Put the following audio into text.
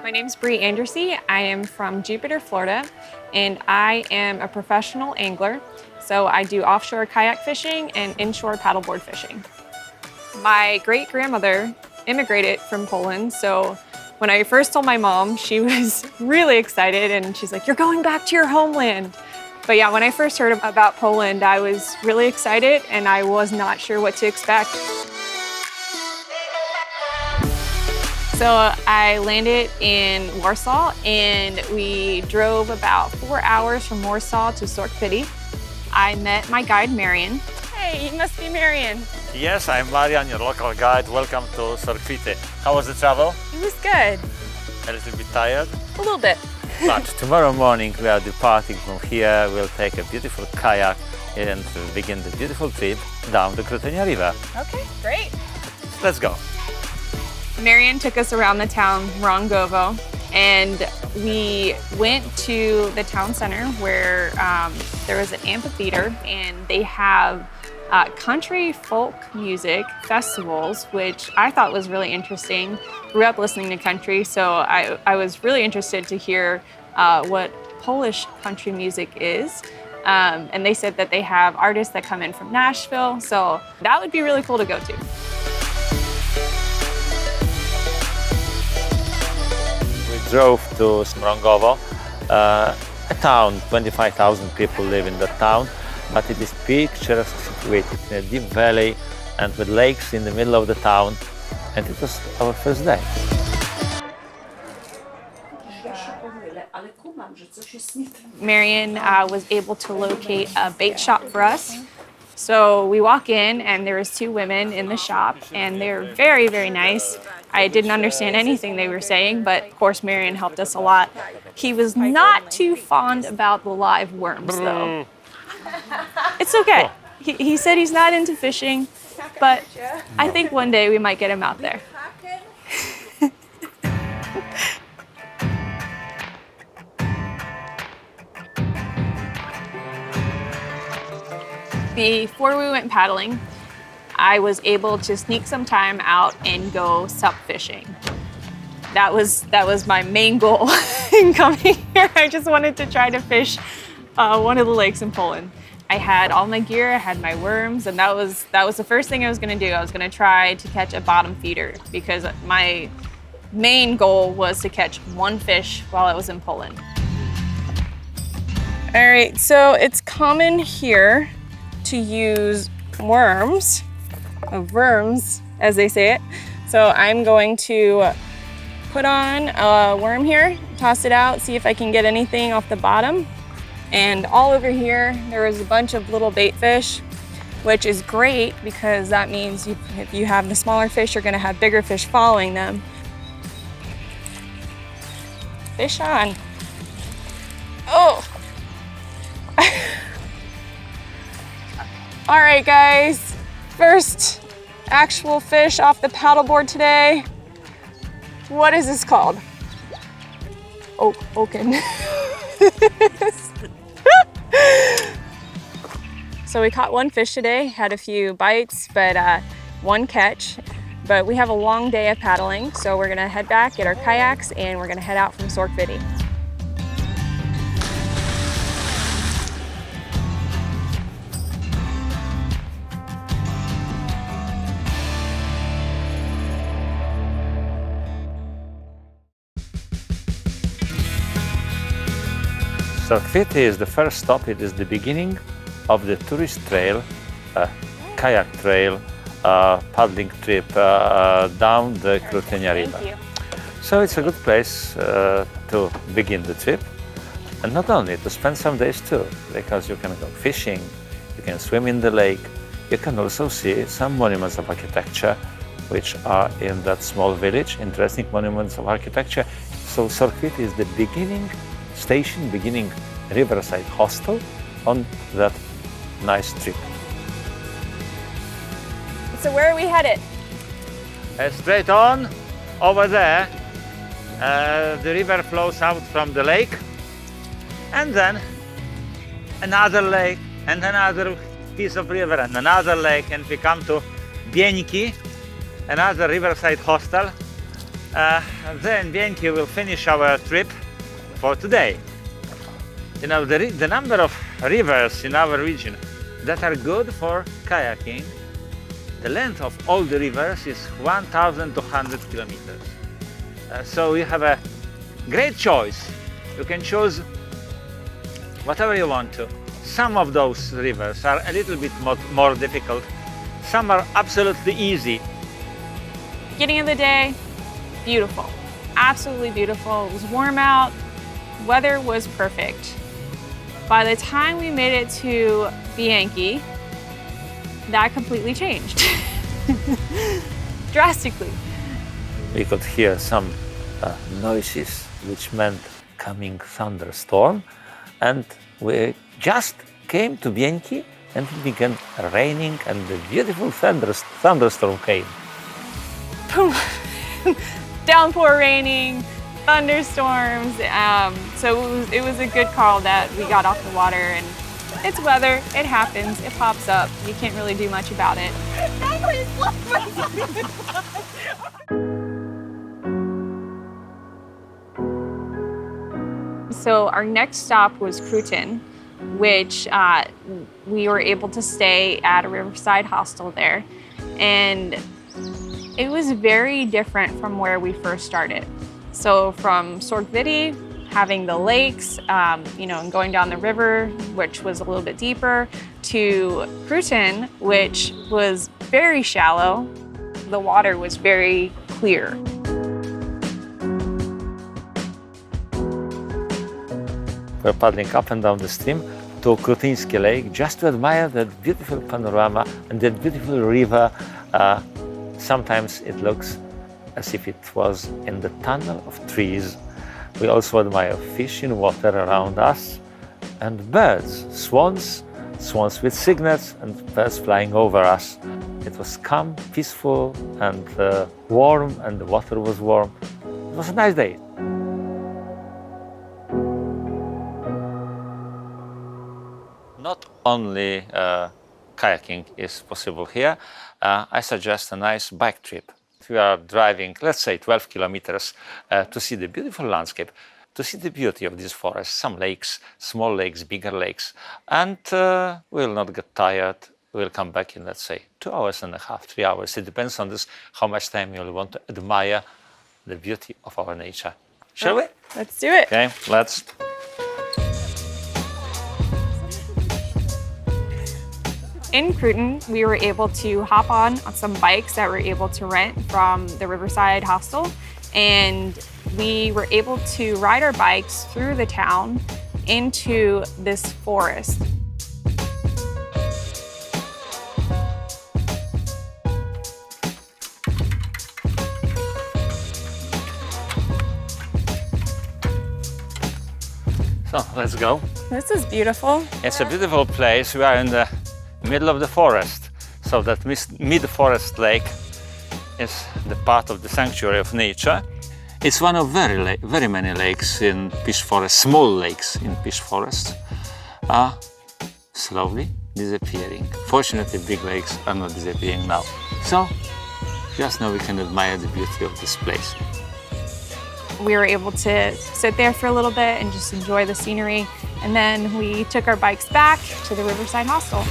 My name's Bri Andrassy. I am from Jupiter, Florida, and I am a professional angler. So I do offshore kayak fishing and inshore paddleboard fishing. My great-grandmother immigrated from Poland, so when I first told my mom, she was really excited and she's like, "You're going back to your homeland." But yeah, when I first heard about Poland, I was really excited and I was not sure what to expect. So I landed in Warsaw and we drove about 4 hours from Warsaw to Sorkwity. I met my guide, Marian. Hey, you must be Marian. Yes, I'm Marian, your local guide. Welcome to Sorkwity. How was the travel? It was good. A little bit tired? A little bit. But tomorrow morning we are departing from here. We'll take a beautiful kayak and begin the beautiful trip down the Krutynia River. Okay, great. Let's go. Marian took us around the town, Rongovo, and we went to the town center where there was an amphitheater and they have country folk music festivals, which I thought was really interesting. Grew up listening to country, so I was really interested to hear what Polish country music is. And they said that they have artists that come in from Nashville, so that would be really cool to go to. Drove to Mrągowo, a town. 25,000 people live in that town, but it is picturesquely situated in a deep valley and with lakes in the middle of the town, and it was our first day. Marian was able to locate a bait shop for us. So we walk in and there was two women in the shop and they're very, very nice. I didn't understand anything they were saying, but of course Marian helped us a lot. He was not too fond about the live worms though. It's okay. He said he's not into fishing, but I think one day we might get him out there. Before we went paddling, I was able to sneak some time out and go sup fishing. That was my main goal in coming here. I just wanted to try to fish one of the lakes in Poland. I had all my gear, I had my worms, and that was the first thing I was gonna do. I was gonna try to catch a bottom feeder because my main goal was to catch one fish while I was in Poland. All right, so it's common here to use worms as they say it. So I'm going to put on a worm here, toss it out, see if I can get anything off the bottom. And all over here, there is a bunch of little bait fish, which is great because that means if you have the smaller fish, you're gonna have bigger fish following them. Fish on. Oh. All right, guys, first actual fish off the paddleboard today. What is this called? Oaken. So we caught one fish today, had a few bites, but one catch. But we have a long day of paddling, so we're gonna head back, get our kayaks, and we're gonna head out from Sorkwity. Sorkwity is the first stop. It is the beginning of the tourist trail, kayak trail, paddling trip down the Krutynia River. So it's a good place to begin the trip, and not only to spend some days too, because you can go fishing, you can swim in the lake, you can also see some monuments of architecture which are in that small village, interesting monuments of architecture. So Sorkwity is the beginning station, beginning riverside hostel on that nice trip. So where are we headed? Straight on, over there, the river flows out from the lake, and then another lake, and another piece of river, and another lake, and we come to Bieńki, another riverside hostel, Then Bianchi will finish our trip for today. You know, the number of rivers in our region that are good for kayaking, the length of all the rivers is 1,200 kilometers. So you have a great choice. You can choose whatever you want to. Some of those rivers are a little bit more difficult. Some are absolutely easy. Beginning of the day, beautiful, absolutely beautiful. It was warm out, weather was perfect. By the time we made it to Bianchi, that completely changed, drastically. We could hear some noises, which meant coming thunderstorm, and we just came to Bianchi and it began raining and the beautiful thunderstorm came. Boom. Downpour raining, thunderstorms. So it was a good call that we got off the water, and it's weather, it happens, it pops up. You can't really do much about it. So our next stop was Krutynia, which we were able to stay at a riverside hostel there. And it was very different from where we first started. So from Sorkwity, having the lakes, you know, and going down the river, which was a little bit deeper, to Krutynia, which was very shallow. The water was very clear. We're paddling up and down the stream to Krutyński Lake just to admire that beautiful panorama and that beautiful river. Sometimes it looks as if it was in the tunnel of trees. We also admire fish in water around us and birds, swans with cygnets and birds flying over us. It was calm, peaceful and warm, and the water was warm. It was a nice day. Not only kayaking is possible here, I suggest a nice bike trip. We are driving, let's say 12 kilometers to see the beautiful landscape, to see the beauty of this forest, some lakes, small lakes, bigger lakes, and we will not get tired. We'll come back in, let's say, 2.5 hours, 3 hours. It depends on this, how much time you'll want to admire the beauty of our nature. Shall we? Let's do it. Okay, let's. In Krutynia, we were able to hop on some bikes that we're able to rent from the Riverside Hostel, and we were able to ride our bikes through the town into this forest. So let's go. This is beautiful. It's a beautiful place. We are in the middle of the forest. So that mid-forest lake is the part of the sanctuary of nature. It's one of very many lakes in Pisz Forest, small lakes in Pisz Forest, are slowly disappearing. Fortunately, big lakes are not disappearing now. So just now we can admire the beauty of this place. We were able to sit there for a little bit and just enjoy the scenery. And then we took our bikes back to the Riverside Hostel.